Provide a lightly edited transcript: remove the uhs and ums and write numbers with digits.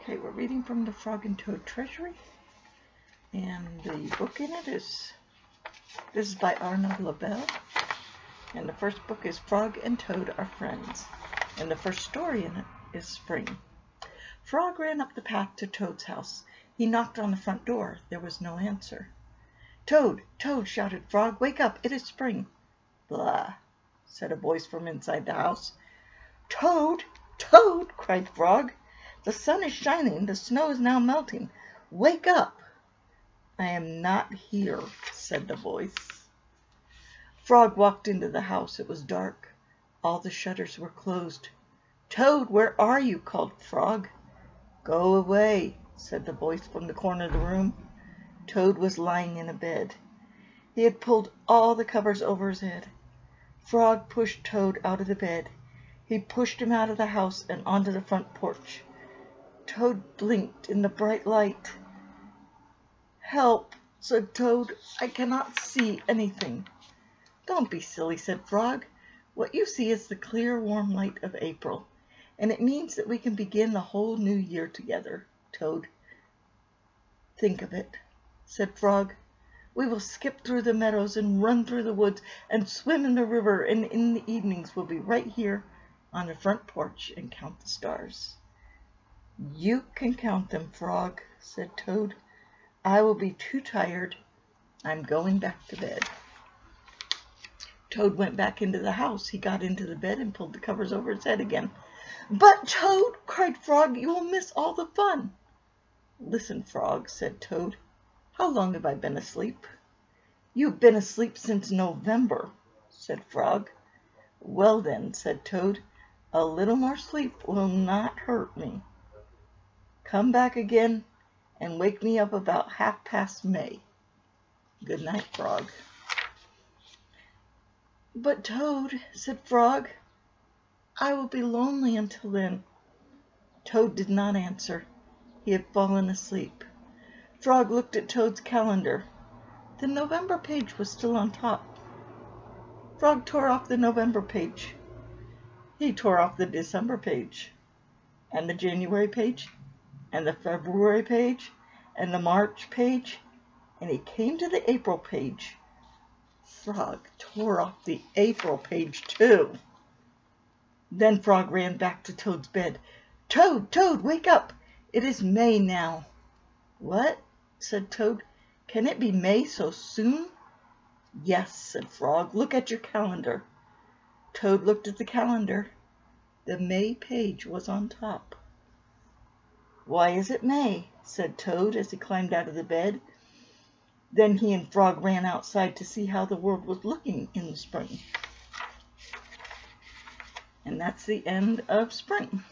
Okay, we're reading from the Frog and Toad Treasury, and the book in it is, this is by Arnold Lobel, and the first book is Frog and Toad Are Friends, and the first story in it is Spring. Frog ran up the path to Toad's house. He knocked on the front door. There was no answer. "Toad, Toad," shouted Frog, "wake up, it is spring." "Blah," said a voice from inside the house. "Toad, Toad," cried Frog, "the sun is shining, the snow is now melting. Wake up." "I am not here," said the voice. Frog walked into the house. It was dark. All the shutters were closed. "Toad, where are you?" called Frog. "Go away," said the voice from the corner of the room. Toad was lying in a bed. He had pulled all the covers over his head. Frog pushed Toad out of the bed. He pushed him out of the house and onto the front porch. Toad blinked in the bright light. "Help," said Toad. "I cannot see anything." "Don't be silly," said Frog. "What you see is the clear, warm light of April, and it means that we can begin the whole new year together, Toad." "Think of it," said Frog. "We will skip through the meadows and run through the woods and swim in the river, and in the evenings we'll be right here on the front porch and count the stars." "You can count them, Frog," said Toad. "I will be too tired. I'm going back to bed." Toad went back into the house. He got into the bed and pulled the covers over his head again. "But, Toad," cried Frog, "you will miss all the fun." "Listen, Frog," said Toad. "How long have I been asleep?" "You've been asleep since November," said Frog. "Well then," said Toad, "a little more sleep will not hurt me. Come back again and wake me up about 1/2 May. Good night, Frog." "But, Toad," said Frog, "I will be lonely until then." Toad did not answer. He had fallen asleep. Frog looked at Toad's calendar. The November page was still on top. Frog tore off the November page. He tore off the December page, and the January page, and the February page, and the March page, and he came to the April page. Frog tore off the April page too. Then Frog ran back to Toad's bed. "Toad, Toad, wake up! It is May now." "What?" said Toad. "Can it be May so soon?" "Yes," said Frog. "Look at your calendar." Toad looked at the calendar. The May page was on top. "Why is it May?" said Toad as he climbed out of the bed. Then he and Frog ran outside to see how the world was looking in the spring. And that's the end of Spring.